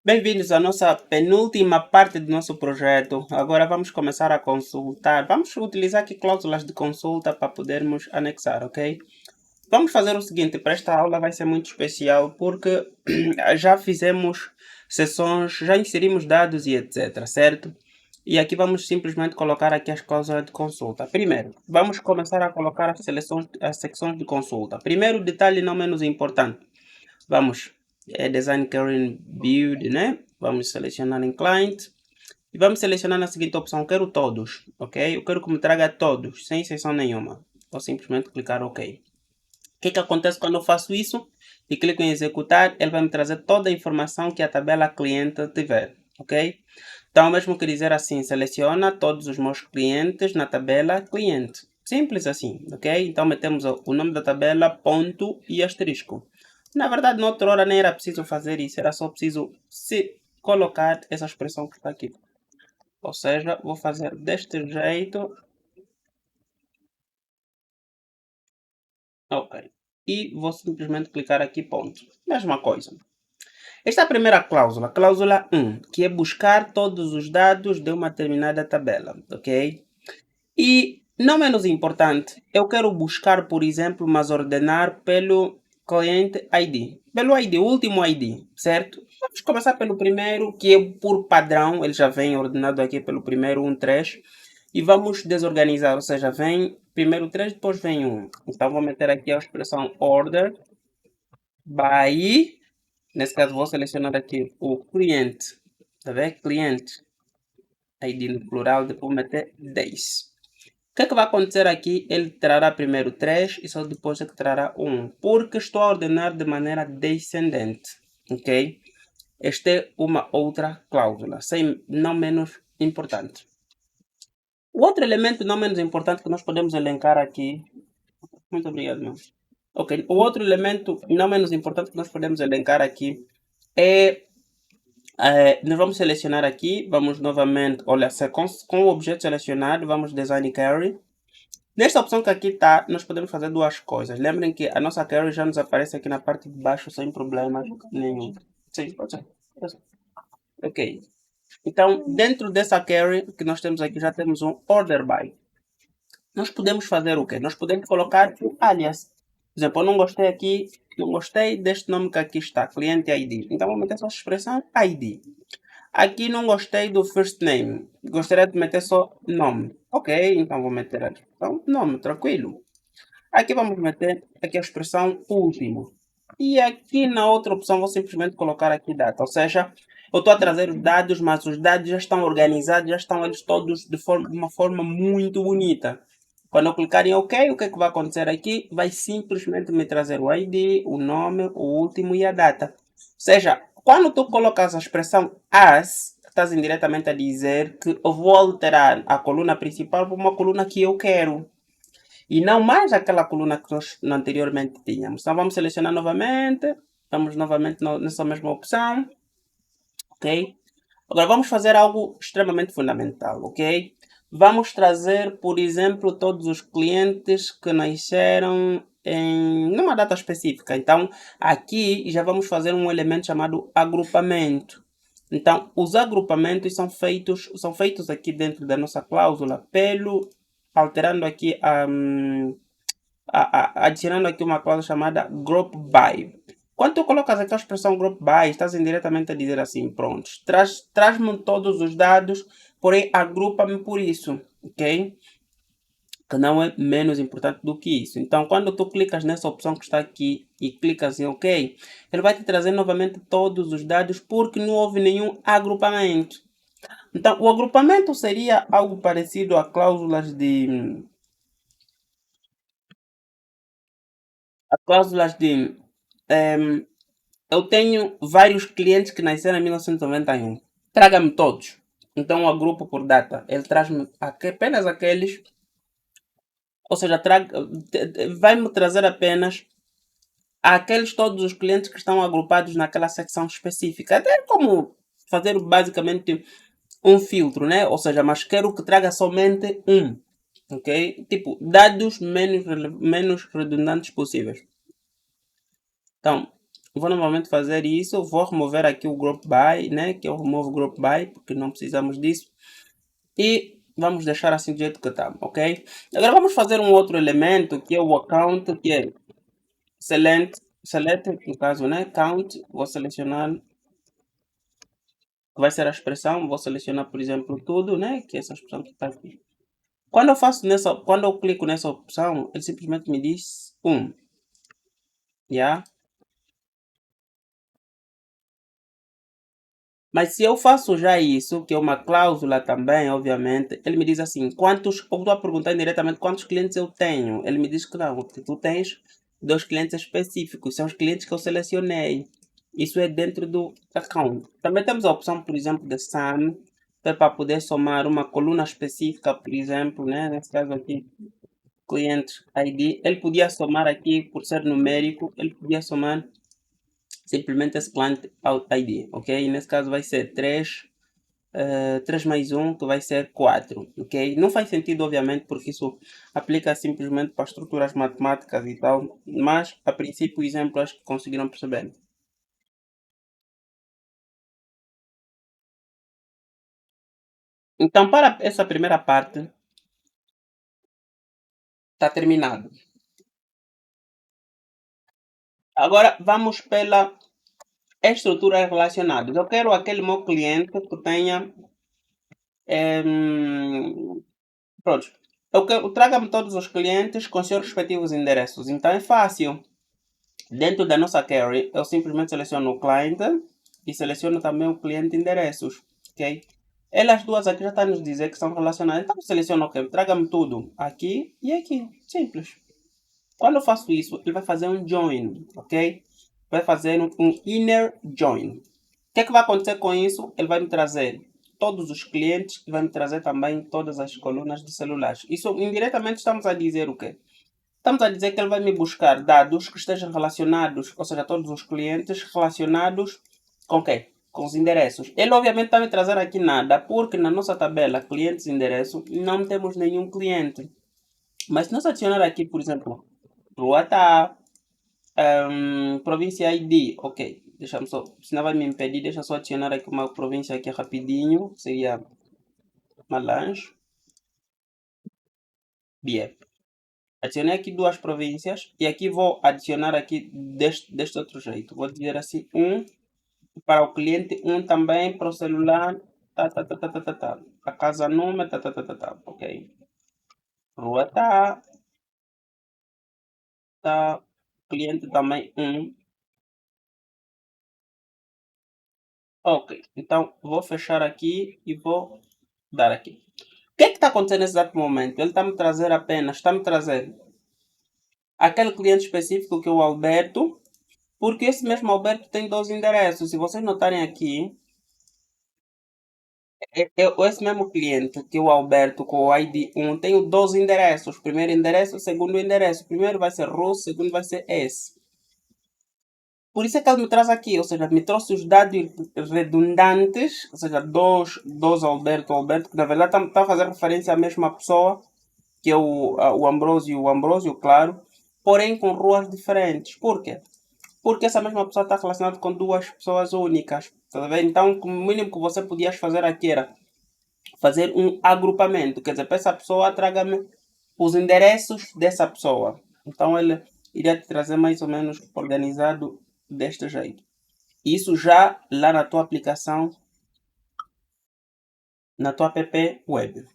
Bem-vindos à nossa penúltima parte do nosso projeto. Agora vamos começar a consultar. Vamos utilizar aqui cláusulas de consulta para podermos anexar, ok? Vamos fazer o seguinte, para esta aula vai ser muito especial porque já fizemos sessões, já inserimos dados e etc, certo? E aqui vamos simplesmente colocar aqui as cláusulas de consulta. Primeiro, vamos começar a colocar as secções de consulta. Primeiro detalhe não menos importante. Vamos Design Current Build, né? Vamos selecionar em Client. E vamos selecionar na seguinte opção, quero todos, ok? Eu quero que me traga todos, sem exceção nenhuma. Vou simplesmente clicar OK. O que acontece quando eu faço isso? E clico em executar, ele vai me trazer toda a informação que a tabela cliente tiver, ok? Então, mesmo que dizer assim, seleciona todos os meus clientes na tabela cliente. Simples assim, ok? Então, metemos o nome da tabela, ponto e asterisco. Na verdade, na outra hora nem era preciso fazer isso, era só preciso se colocar essa expressão que está aqui. Ou seja, vou fazer deste jeito. Ok. E vou simplesmente clicar aqui, ponto. Mesma coisa. Esta é a primeira cláusula, cláusula 1, que é buscar todos os dados de uma determinada tabela, ok? E, não menos importante, eu quero buscar, por exemplo, mas ordenar pelo cliente ID. Pelo ID, o último ID, certo? Vamos começar pelo primeiro, que é por padrão, ele já vem ordenado aqui pelo primeiro 1, 3. E vamos desorganizar, ou seja, vem primeiro 3, depois vem 1. Então vou meter aqui a expressão order by, nesse caso vou selecionar aqui o cliente, tá vendo? Cliente, ID no plural, depois vou meter 10. O que é que vai acontecer aqui? Ele trará primeiro 3 e só depois é que trará 1, porque estou a ordenar de maneira descendente, ok? Esta é uma outra cláusula, sem não menos importante. O outro elemento não menos importante que nós podemos elencar aqui. Muito obrigado, meu. Ok, o outro elemento não menos importante que nós podemos elencar aqui é. Nós vamos selecionar aqui, vamos novamente, olha, com o objeto selecionado, vamos Design Carry. Nesta opção que aqui está, nós podemos fazer duas coisas. Lembrem que a nossa carry já nos aparece aqui na parte de baixo sem problemas nenhum. Sim, pode ser. Ok. Então, dentro dessa carry que nós temos aqui, já temos um order by. Nós podemos fazer o quê? Nós podemos colocar um alias. Por exemplo, eu não gostei aqui, não gostei deste nome que aqui está, cliente ID. Então, vou meter só a expressão ID. Aqui não gostei do first name. Gostaria de meter só nome. Ok, então vou meter aqui. Então, nome, tranquilo. Aqui vamos meter aqui a expressão último. E aqui na outra opção vou simplesmente colocar aqui data. Ou seja, eu estou a trazer os dados, mas os dados já estão organizados, já estão eles todos de uma forma muito bonita. Quando eu clicar em OK, o que é que vai acontecer aqui? Vai simplesmente me trazer o ID, o nome, o último e a data. Ou seja, quando tu colocas a expressão as, estás indiretamente a dizer que eu vou alterar a coluna principal para uma coluna que eu quero. E não mais aquela coluna que nós anteriormente tínhamos. Então vamos selecionar novamente. Vamos novamente nessa mesma opção. Ok? Agora vamos fazer algo extremamente fundamental, ok? Vamos trazer, por exemplo, todos os clientes que nasceram numa data específica. Então, aqui já vamos fazer um elemento chamado agrupamento. Então, os agrupamentos são feitos aqui dentro da nossa cláusula alterando aqui adicionando aqui uma cláusula chamada group by. Quando tu colocas aqui a expressão group by, estás indiretamente a dizer assim, pronto, traz-me todos os dados, porém agrupa-me por isso, ok? Que não é menos importante do que isso. Então, quando tu clicas nessa opção que está aqui e clicas em OK, ele vai te trazer novamente todos os dados porque não houve nenhum agrupamento. Então, o agrupamento seria algo parecido a cláusulas de eu tenho vários clientes que nasceram em 1991. Traga-me todos. Então eu agrupo por data. Ele traz-me apenas aqueles. Ou seja, vai-me trazer apenas aqueles todos os clientes que estão agrupados naquela secção específica. Até como fazer basicamente um filtro, né? Ou seja, mas quero que traga somente um. Ok? Tipo, dados menos redundantes possíveis. Então, vou normalmente fazer isso, vou remover aqui o group by, né, que eu removo o group by, porque não precisamos disso, e vamos deixar assim do jeito que está, ok? Agora vamos fazer um outro elemento, que é o account, que é select, no caso, né, count, vou selecionar, vai ser a expressão, vou selecionar, por exemplo, tudo, né, que é essa expressão que está aqui. Quando eu clico nessa opção, ele simplesmente me diz 1, yeah? Mas se eu faço já isso, que é uma cláusula também, obviamente, ele me diz assim, eu estou a perguntar diretamente quantos clientes eu tenho. Ele me diz que não, que tu tens 2 clientes específicos, são os clientes que eu selecionei. Isso é dentro do account. Também temos a opção, por exemplo, de sum, que é para poder somar uma coluna específica, por exemplo, né? Nesse caso aqui, cliente ID. Ele podia somar aqui, por ser numérico, ele podia somar simplesmente esse client ID, ok? Nesse caso vai ser 3 mais 1, que vai ser 4, ok? Não faz sentido, obviamente, porque isso aplica simplesmente para estruturas matemáticas e tal, mas, a princípio, o exemplo acho que conseguiram perceber. Então, para essa primeira parte, está terminado. Agora, vamos pela estrutura relacionada. Eu quero aquele meu cliente que tenha... pronto. Traga-me todos os clientes com seus respectivos endereços. Então, é fácil. Dentro da nossa query, eu simplesmente seleciono o client e seleciono também o cliente endereços, ok? Elas duas aqui já estão nos dizer que são relacionadas. Então, eu seleciono, ok, traga-me tudo aqui e aqui. Simples. Quando eu faço isso, ele vai fazer um join, ok? Vai fazer um inner join. O que é que vai acontecer com isso? Ele vai me trazer todos os clientes e vai me trazer também todas as colunas de celulares. Isso indiretamente estamos a dizer o quê? Estamos a dizer que ele vai me buscar dados que estejam relacionados, ou seja, todos os clientes relacionados com quê? Com os endereços. Ele obviamente está me trazer aqui nada, porque na nossa tabela clientes e endereço não temos nenhum cliente. Mas se nós adicionar aqui, por exemplo, rua tá, província ID, ok. Deixa-me só, senão vai me impedir, deixa só adicionar aqui uma província aqui rapidinho, seria Malange, Biep. Adicionei aqui duas províncias e aqui vou adicionar aqui deste outro jeito. Vou dizer assim, para o cliente, também para o celular, tá. A casa número, tá, ok. Rua tá, cliente também, ok. Então, vou fechar aqui e vou dar aqui. O que é que está acontecendo nesse exato momento? Ele está me trazer aquele cliente específico que é o Alberto, porque esse mesmo Alberto tem 2 endereços. Se vocês notarem aqui, esse mesmo cliente, que é o Alberto, com o ID 1, tem 12 endereços. Primeiro endereço, segundo endereço. Primeiro vai ser Rus, segundo vai ser S. Por isso é que ele me traz aqui, ou seja, me trouxe os dados redundantes, ou seja, dois Alberto, que na verdade está a fazer referência à mesma pessoa, que é o Ambrósio, claro, porém com ruas diferentes. Por quê? Porque essa mesma pessoa está relacionada com 2 pessoas únicas. Tá vendo? Então, o mínimo que você podia fazer aqui era fazer um agrupamento, quer dizer, para essa pessoa traga-me os endereços dessa pessoa. Então ele iria te trazer mais ou menos organizado deste jeito. Isso já lá na tua aplicação, na tua app web.